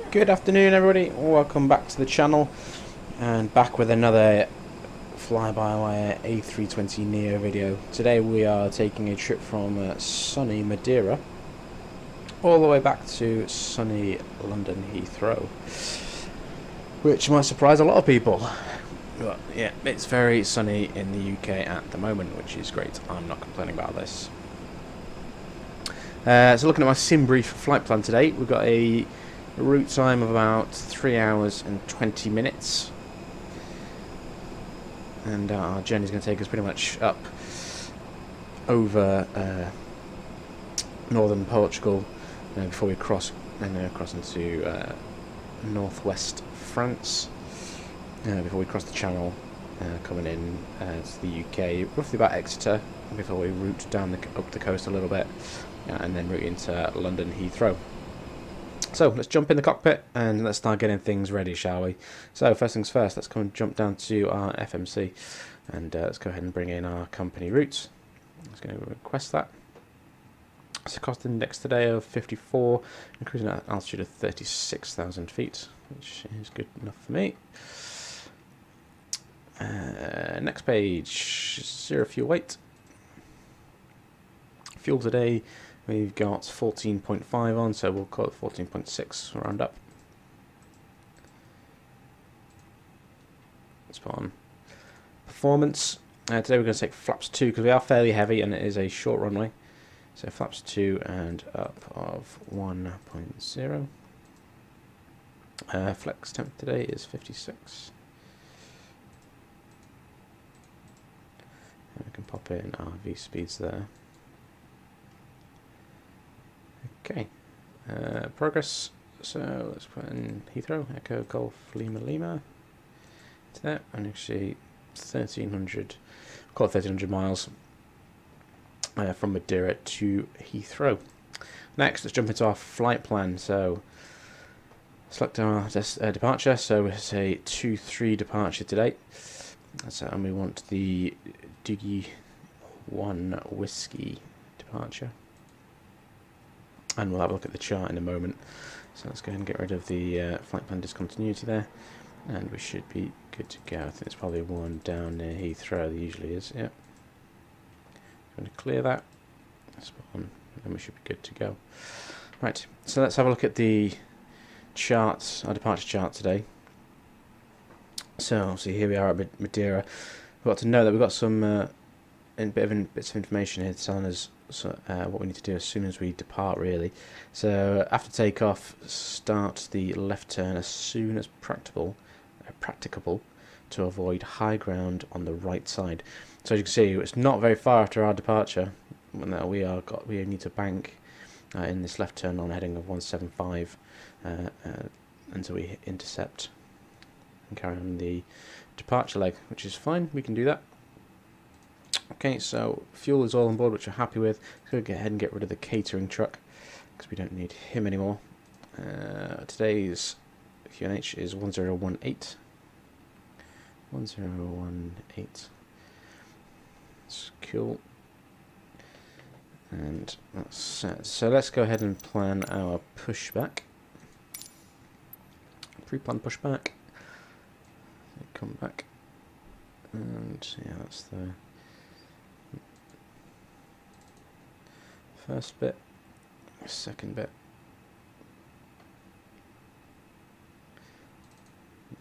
Good afternoon everybody, welcome back to the channel and back with another FlyByWire A320neo video. Today we are taking a trip from sunny Madiera all the way back to sunny London Heathrow, which might surprise a lot of people. But yeah, it's very sunny in the UK at the moment, which is great. I'm not complaining about this. So looking at my sim brief flight plan today, we've got a route time of about 3 hours and 20 minutes, and our journey is going to take us pretty much up over northern Portugal before we cross into northwest France, before we cross the Channel, coming in to the UK, roughly about Exeter, before we route down up the coast a little bit, and then route into London Heathrow. So let's jump in the cockpit and let's start getting things ready, shall we? So first things first, let's come and jump down to our FMC and let's go ahead and bring in our company route. I'm just going to request that. It's a cost index today of 54, increasing at altitude of 36,000 feet, which is good enough for me. Next page, zero fuel weight. Fuel today, we've got 14.5 on, so we'll call it 14.6 round up. Let's put on performance. Today we're going to take flaps 2 because we are fairly heavy and it is a short runway. So flaps 2 and up of 1.0. Flex temp today is 56. And we can pop in our V speeds there. Okay, progress. So let's put in Heathrow, Echo Golf Lima Lima to that, and actually 1,300, call it 1,300 miles from Madiera to Heathrow. Next, let's jump into our flight plan. So select our departure. So it's a 2-3 departure today. And we want the Diggy 1 Whiskey departure. And we'll have a look at the chart in a moment. So let's go ahead and get rid of the flight plan discontinuity there. And we should be good to go. I think there's probably one down near Heathrow. There usually is, yeah. I'm going to clear that. Let's put on, and we should be good to go. Right, so let's have a look at the charts, our departure chart today. So, here we are at Madiera. We've got to know that we've got some bits of information here telling us what we need to do as soon as we depart, really. So after takeoff, start the left turn as soon as practicable to avoid high ground on the right side. So as you can see, it's not very far after our departure when we need to bank in this left turn on heading of 175 until we intercept and carry on the departure leg, which is fine. We can do that. Okay, so fuel is all on board, which we're happy with. Let's go ahead and get rid of the catering truck because we don't need him anymore. Today's QNH is 1018. 1018. It's cool. And that's set. So let's go ahead and plan our pushback. Pre-plan pushback. Come back. And yeah, that's the first bit, second bit,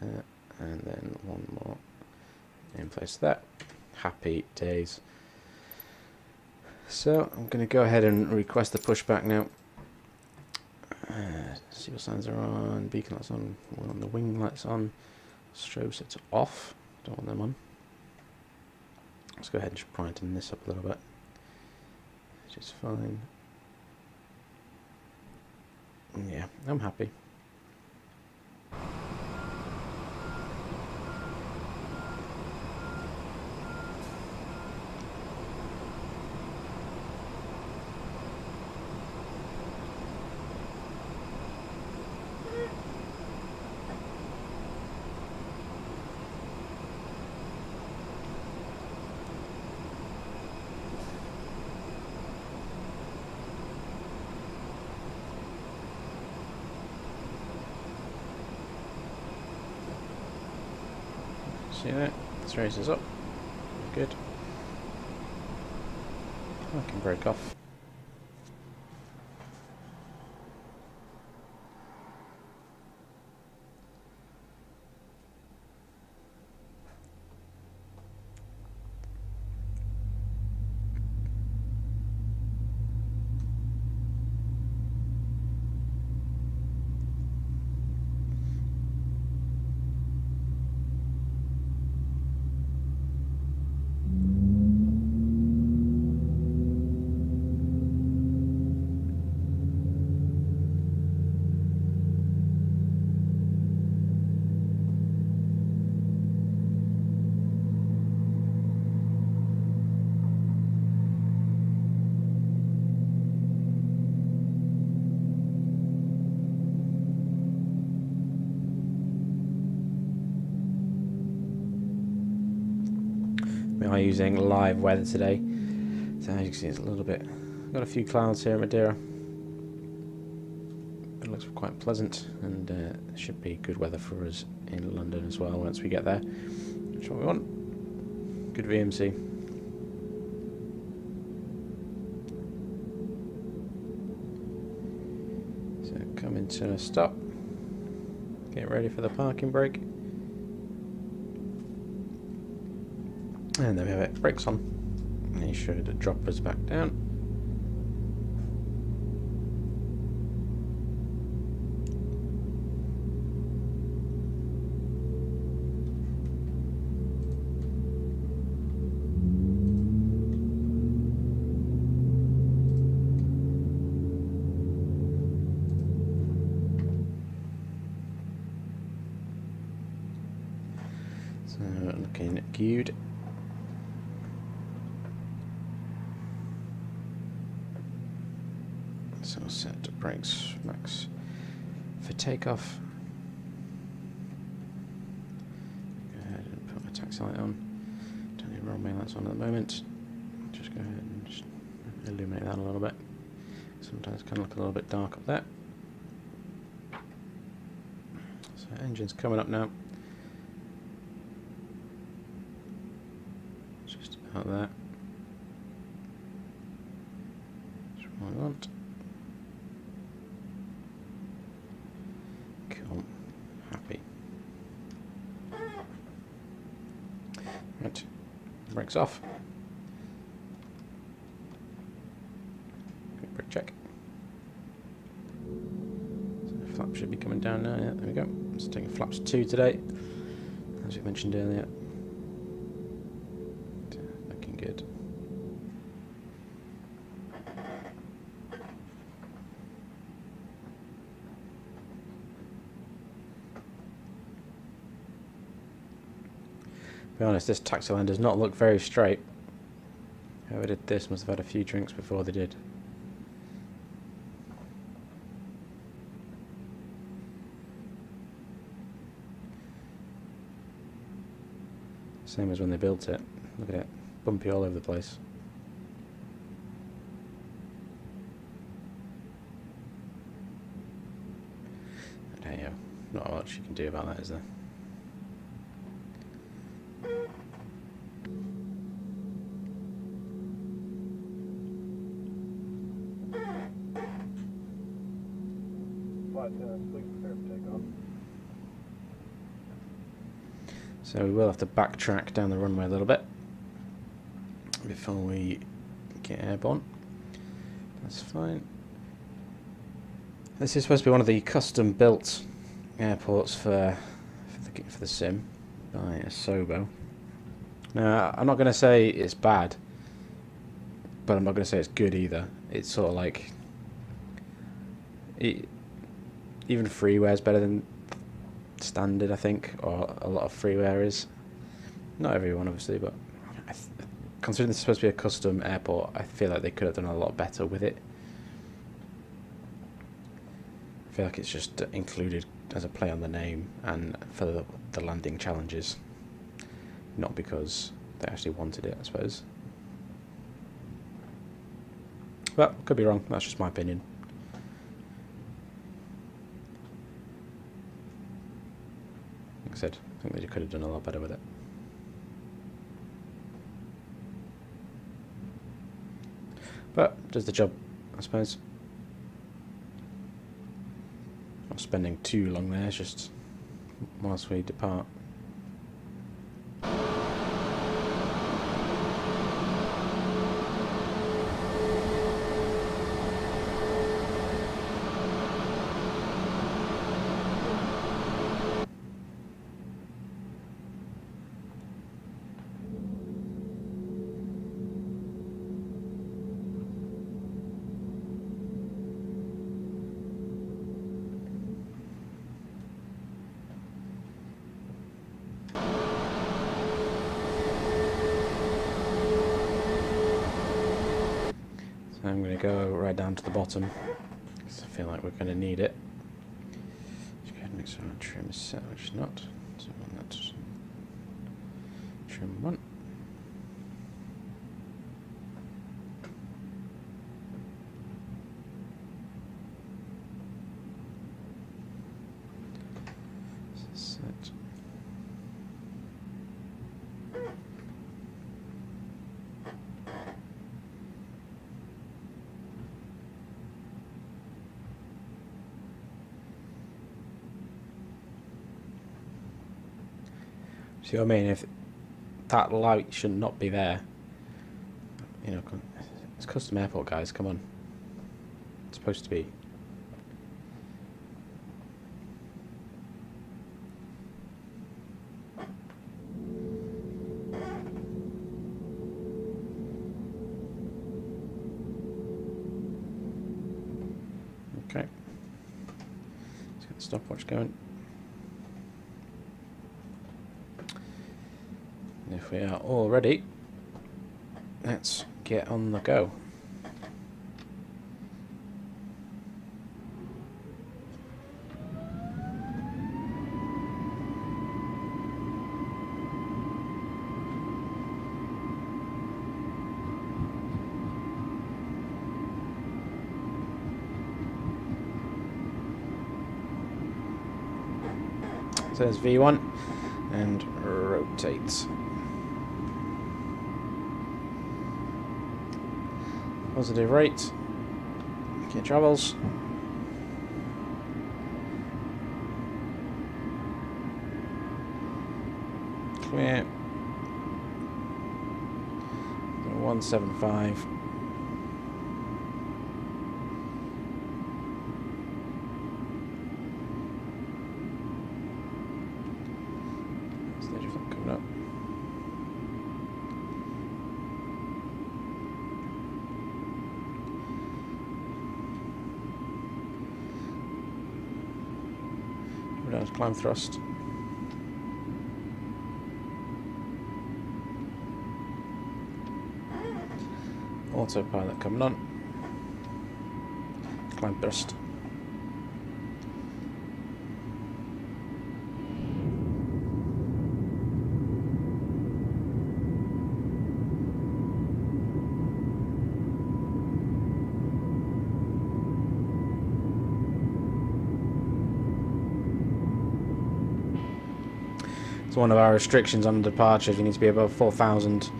and then one more in place there. Happy days. So I'm going to go ahead and request the pushback now. See what signs are on, beacon lights on, one on the wing lights on, strobe sets off, don't want them on. Let's go ahead and just brighten this up a little bit. Which is fine. Yeah, I'm happy. See that? Let's raise this up. Good. I can break off. We are using live weather today, so as you can see it's a little bit, got a few clouds here at Madiera. It looks quite pleasant, and it should be good weather for us in London as well once we get there, which is what we want. Good VMC. So coming to a stop, get ready for the parking brake. And there we have it, brakes on. And he should drop us back down. So looking good. So set the brakes max for takeoff. Go ahead and put my taxi light on. Don't need roll main lights on at the moment. Just go ahead and just illuminate that a little bit. Sometimes it can look a little bit dark up there. So engine's coming up now. Just about there. That's what I want. Happy. Right, brakes off. Quick brake check. So the flap should be coming down now. Yeah, there we go. It's taking flaps 2 today, as we mentioned earlier. Looking good. To be honest, this taxi line does not look very straight. Whoever did this must have had a few drinks before they did. Same as when they built it. Look at it, bumpy all over the place. And hey, not much you can do about that, is there? So we will have to backtrack down the runway a little bit before we get airborne. That's fine. This is supposed to be one of the custom built airports for the sim by Asobo. Now I'm not going to say it's bad, but I'm not going to say it's good either. It's sort of like even freeware is better than standard, I think, or a lot of freeware is. Not everyone, obviously, but considering this is supposed to be a custom airport, I feel like they could have done a lot better with it. I feel like it's just included as a play on the name and for the landing challenges, not because they actually wanted it, I suppose. But could be wrong. That's just my opinion. Like I said, I think they could have done a lot better with it. But does the job, I suppose. Not spending too long there, it's just whilst we depart. I'm going to go right down to the bottom because I feel like we're going to need it. Let's go ahead and make sure our trim is set, which is not. So that's trim 1. Set. See what I mean? If that light should not be there, you know, it's custom airport, guys. Come on, it's supposed to be. Okay, let's get the stopwatch going. If we are all ready, let's get on the go. So there's V1 and rotate. Positive rate. Okay, travels. Clear. 175. Stage of coming up. Climb thrust. Autopilot coming on. Climb thrust. One of our restrictions on departure, you need to be above 4,000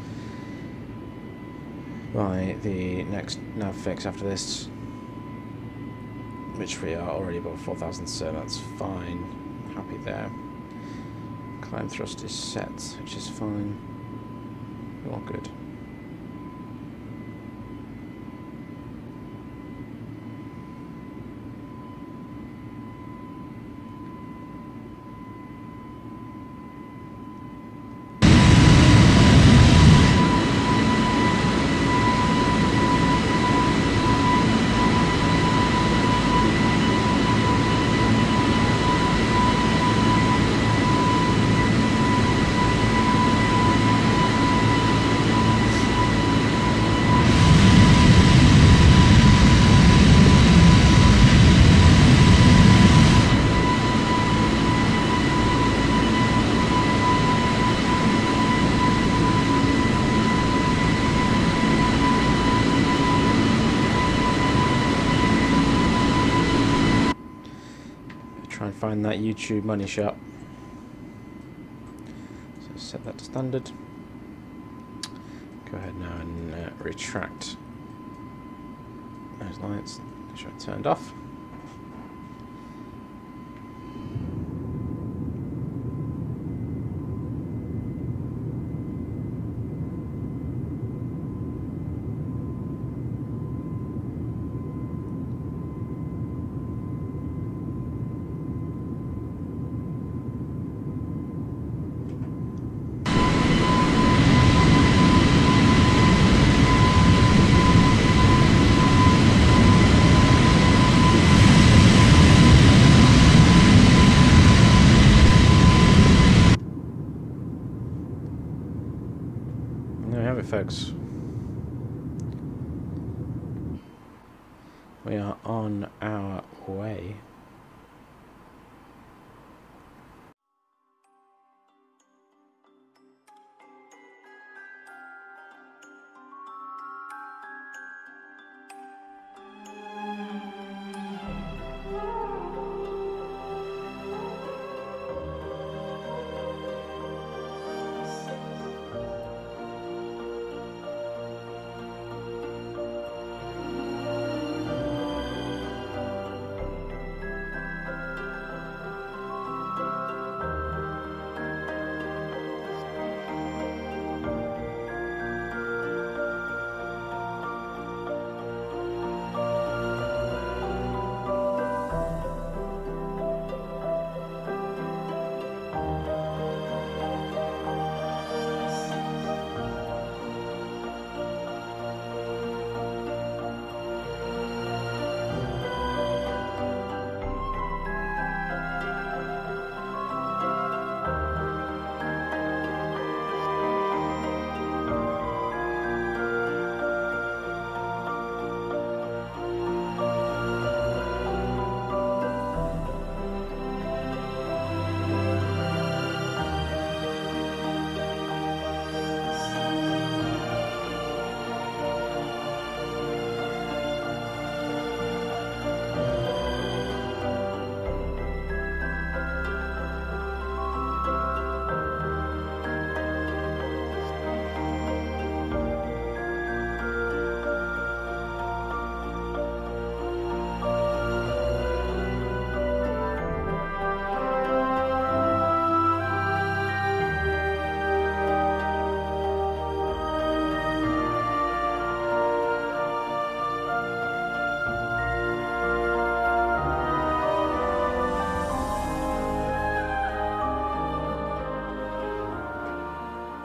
by the next nav fix after this, which we are already above 4,000, so that's fine. Happy there. Climb thrust is set, which is fine. All good. Try and find that YouTube money shot. So set that to standard. Go ahead now and retract Those lights should have turned off. Folks, we are on our way.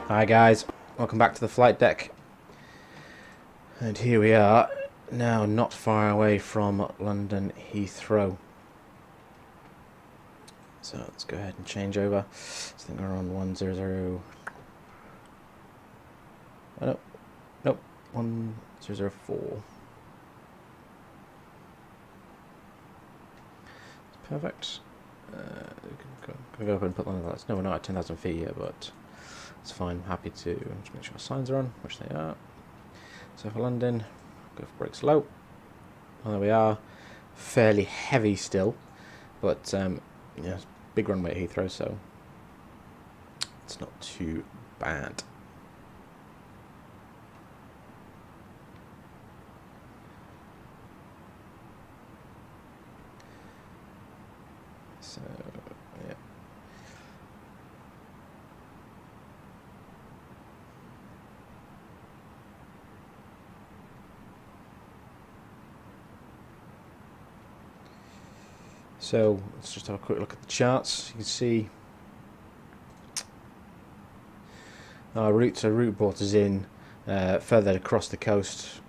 Hi guys, welcome back to the flight deck, and here we are now, not far away from London Heathrow. So let's go ahead and change over. I think we're on 100. Oh, nope, 1004. Perfect. Can go up and put one of that. No, we're not at 10,000 feet yet, but it's fine. Happy to just make sure signs are on, which they are. So for London, go for brakes low. Well, there we are. Fairly heavy still, but yeah, big runway at Heathrow, so it's not too bad. So yeah. So let's just have a quick look at the charts. You can see our route. So route brought us in further across the coast,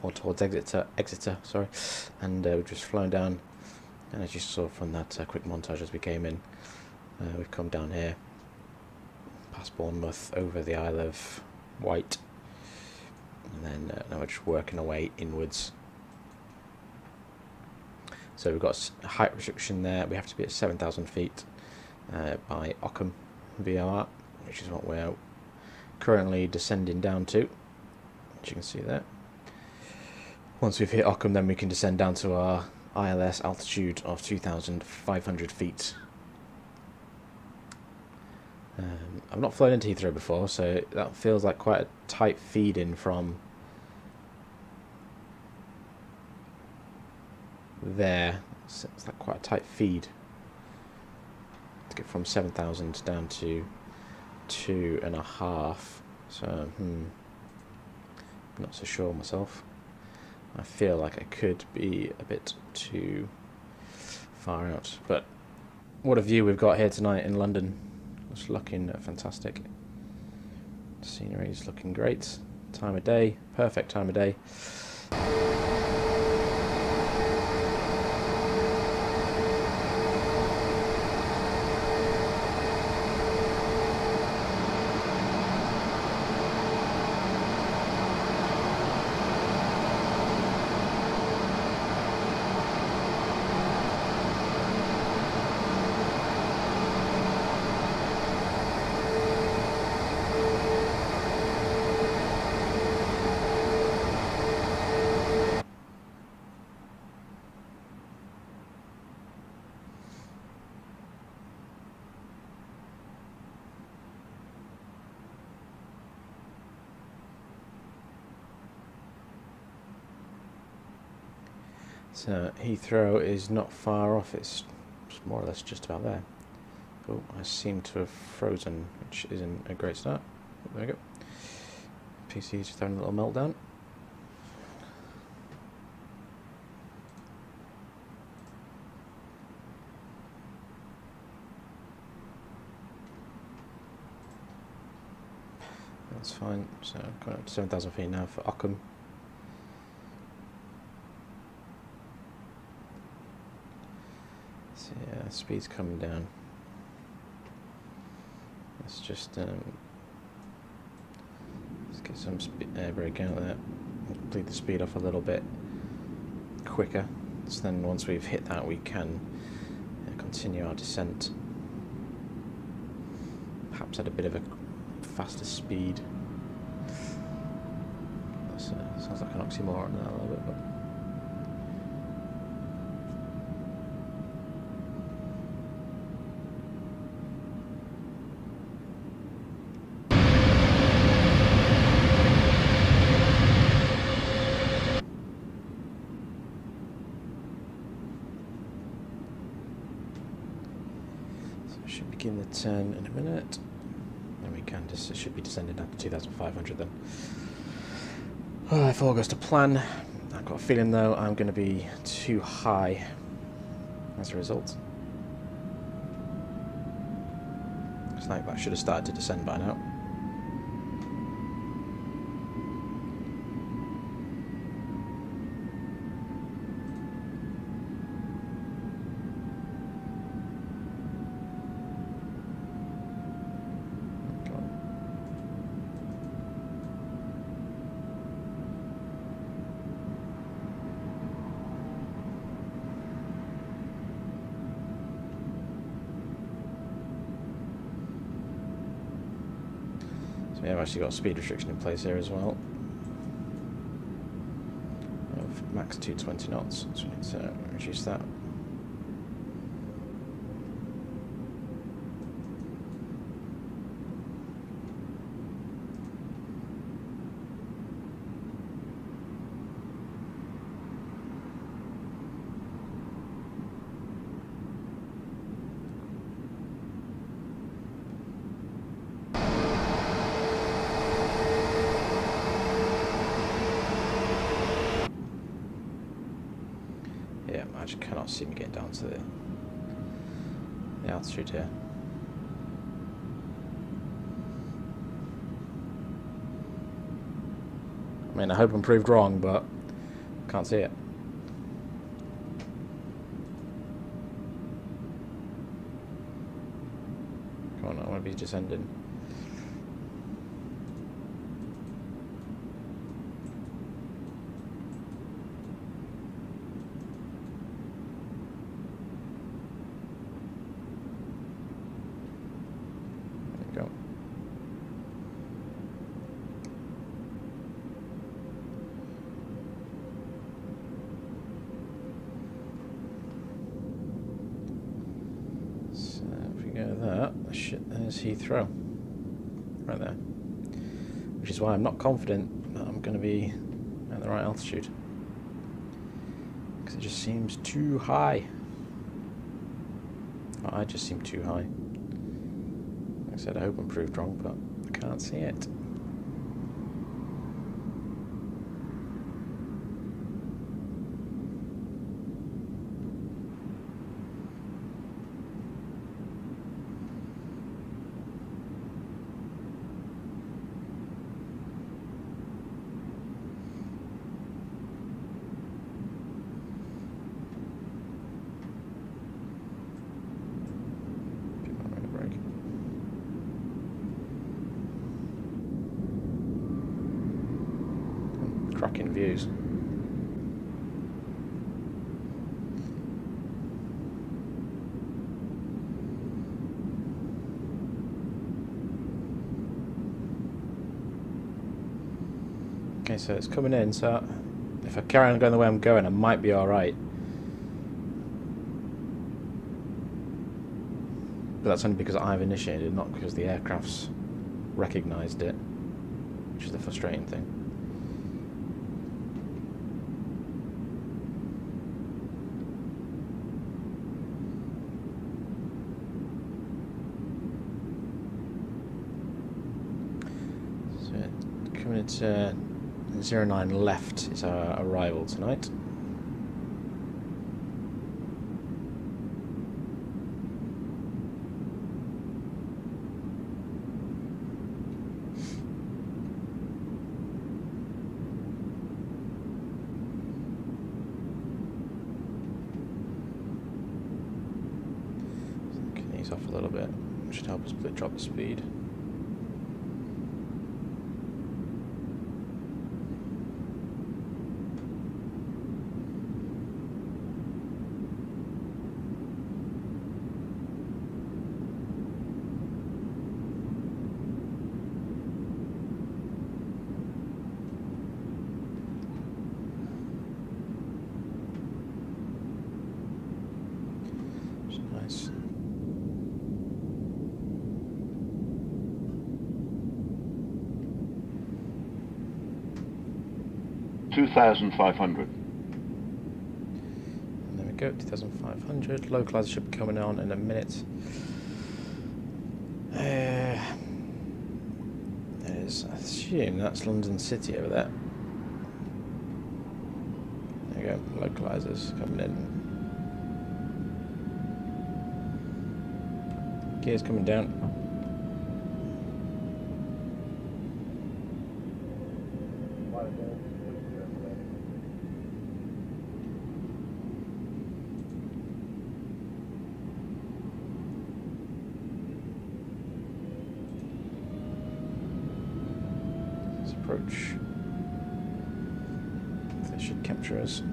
or towards Exeter, sorry, and we've just flown down. And as you saw from that quick montage as we came in, we've come down here, past Bournemouth, over the Isle of Wight, and then now we're just working our way inwards. So we've got a height restriction there. We have to be at 7,000 feet by OcUK VR, which is what we're currently descending down to, as you can see there. Once we've hit OcUK, then we can descend down to our ILS altitude of 2,500 feet. I've not flown into Heathrow before, so that feels like quite a tight feed-in from there. So it's like quite a tight feed to get from 7,000 down to 2.5. So, not so sure myself. I feel like I could be a bit too far out, but what a view we've got here tonight in London. It's looking fantastic. Scenery is looking great. Time of day, perfect time of day. So Heathrow is not far off, it's more or less just about there. Oh, I seem to have frozen, which isn't a great start. Oh, there we go. PC just having a little meltdown. That's fine, so I've got up to 7,000 feet now for OcUK. So yeah, speed's coming down. Let's just let's get some air brake out of that. Bleed the speed off a little bit quicker. So then once we've hit that, we can continue our descent. Perhaps at a bit of a faster speed. Sounds like an oxymoron there a little bit, but so I should begin the turn in a minute. Then we can just, it should be descending down to 2,500 then. Oh, if all goes to plan, I've got a feeling though I'm going to be too high as a result. Looks like that should have started to descend by now. So we have actually got a speed restriction in place here as well. Of max 220 knots, so we need to reduce that. Yeah, I just cannot see me getting down to the altitude here. I mean, I hope I'm proved wrong, but can't see it. Come on, I want to be descending. Go. So if we go that, there's Heathrow, right there. Which is why I'm not confident that I'm going to be at the right altitude. because it just seems too high. Oh, I just seem too high. Like I said, I hope I'm proved wrong, but I can't see it. Cracking views. Okay, so it's coming in, so if I carry on going the way I'm going, I might be alright. But that's only because I've initiated, not because the aircraft's recognised it, which is the frustrating thing. Coming into 09 left is our arrival tonight. Can ease off a little bit, which should help us drop the speed. Nice. $2,500. There we go, 2,500. Localizer should be coming on in a minute. There's, I assume that's London City over there. There you go, localizers coming in. Gears coming down. Let's approach. They should capture us.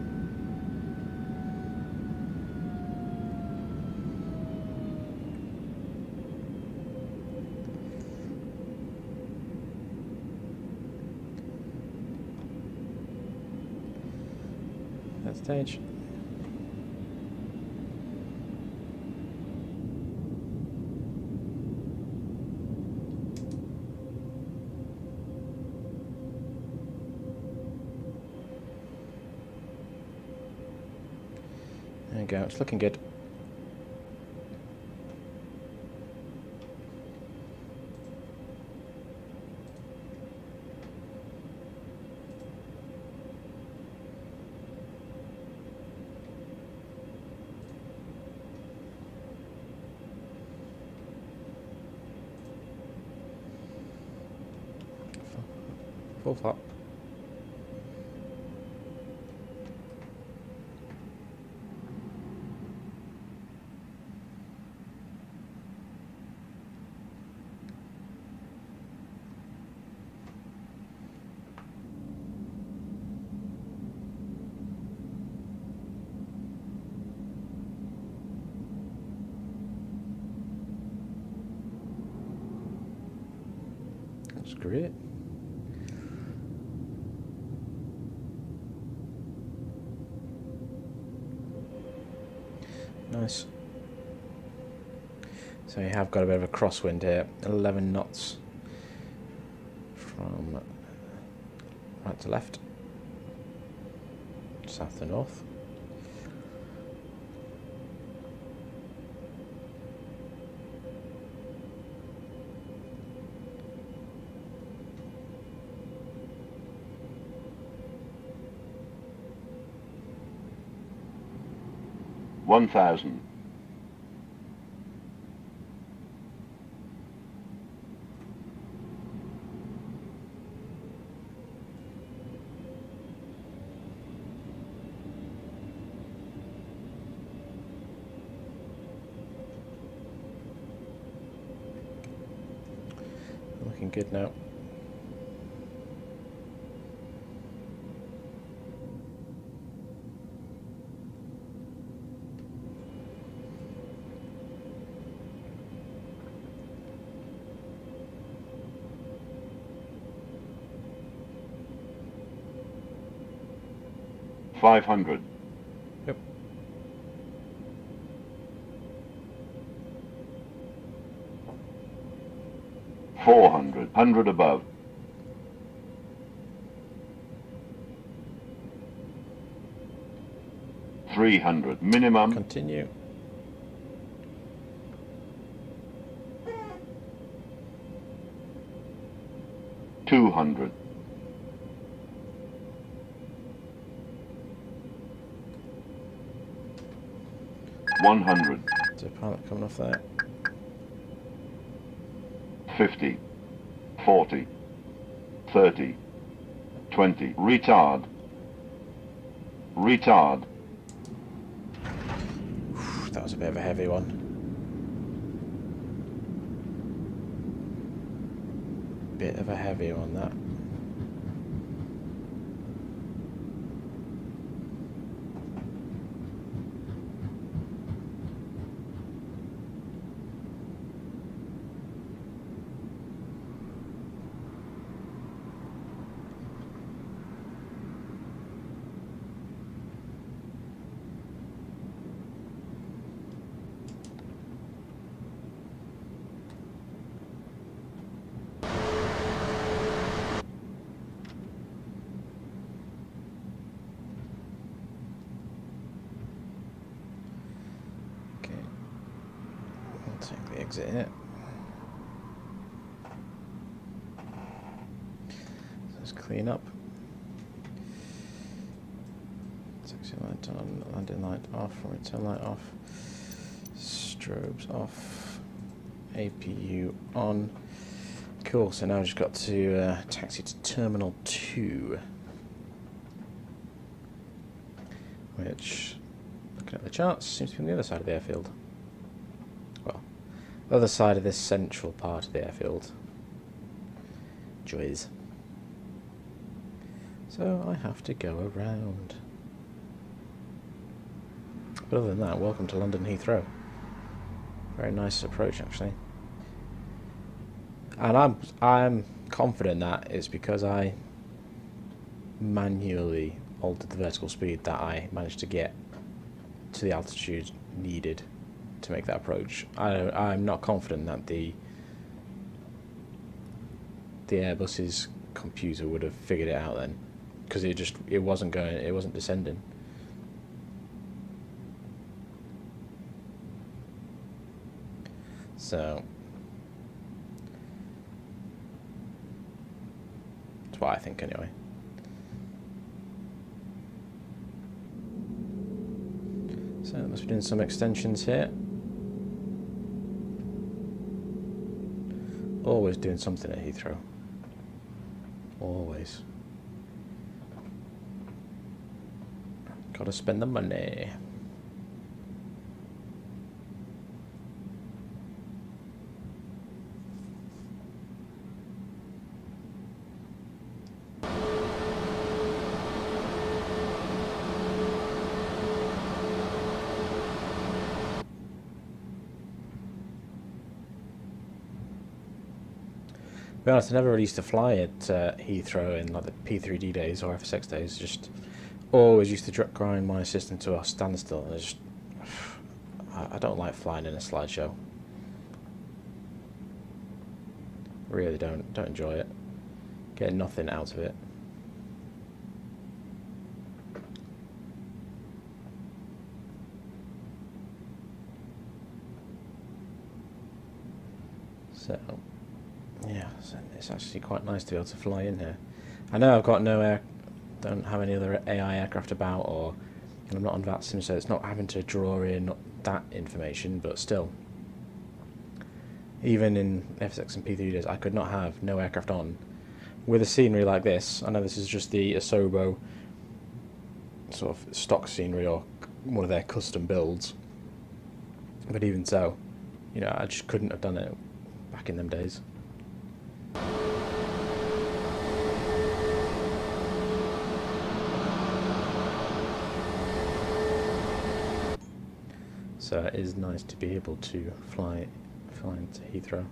Stage. There you go, it's looking good. Full flop. That's great. Nice. So you have got a bit of a crosswind here, 11 knots from right to left, south to north. 1,000. Looking good now. $500. Yep. $400. 100 above. $300 minimum. Continue. $200. $100. There's a pilot coming off there. 50. 40. 30. 20. Retard. Retard. That was a bit of a heavy one. Bit of a heavy one, that. Take the exit in it. So let's clean up. Taxi light on, landing light off, return light off, strobes off, APU on. Cool, so now I've just got to taxi to Terminal 2. Which, looking at the charts, seems to be on the other side of the airfield. The other side of this central part of the airfield. Joys. So I have to go around. But other than that, welcome to London Heathrow. Very nice approach, actually. And I'm confident that it's because I manually altered the vertical speed that I managed to get to the altitude needed to make that approach. I'm not confident that the Airbus's computer would have figured it out then, because it wasn't descending. So that's what I think anyway. So I must be doing some extensions here. Always doing something at Heathrow. Always. Gotta spend the money. To be honest, I never really used to fly at Heathrow in like the P3D days or FSX days. Just always used to grind my system to a standstill. And I don't like flying in a slideshow. Really don't enjoy it. Get nothing out of it. So yeah, it's actually quite nice to be able to fly in here. I know I've got don't have any other AI aircraft about, or And I'm not on VATSIM, so it's not having to draw in that information, but still. Even in FSX and P3 days, I could not have no aircraft on with a scenery like this. I know this is just the Asobo sort of stock scenery or one of their custom builds, but even so, you know, I just couldn't have done it back in them days. So it is nice to be able to fly into Heathrow.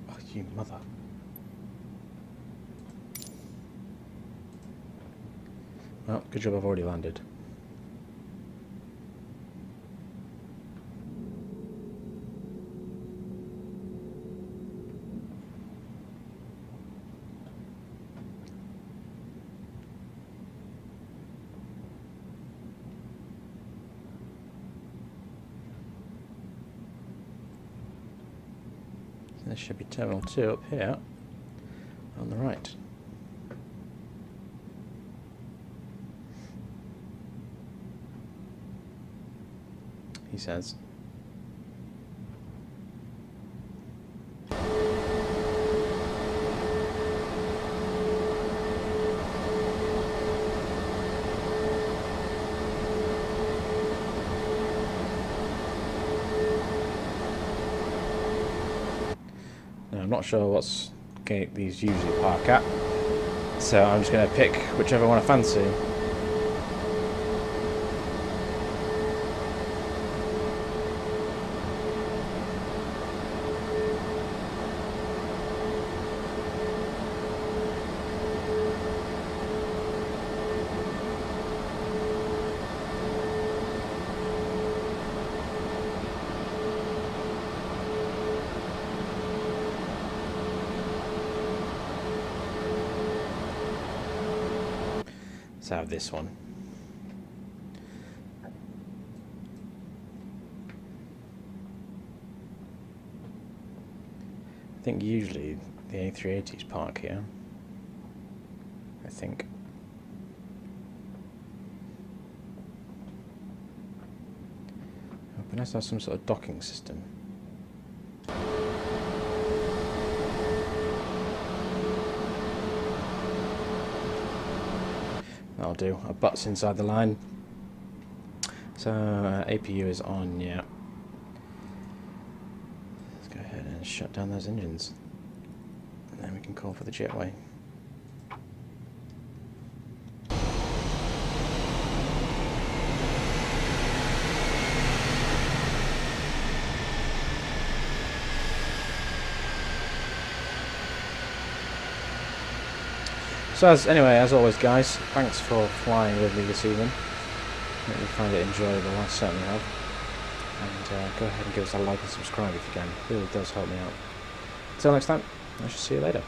Oh, you mother. Well, good job I've already landed. There should be Terminal 2 up here on the right. He says. Now I'm not sure what's gate these usually park at, so I'm just going to pick whichever one I fancy. Let's have this one. I think usually the A380s park here. I think. But nice to have some sort of docking system. That'll do. Our butt's inside the line. So APU is on, yeah. Let's go ahead and shut down those engines. And then we can call for the jetway. So anyway, as always guys, thanks for flying with me this evening. Hope you find it enjoyable, I certainly have. And go ahead and give us a like and subscribe if you can. It really does help me out. Until next time, I shall see you later.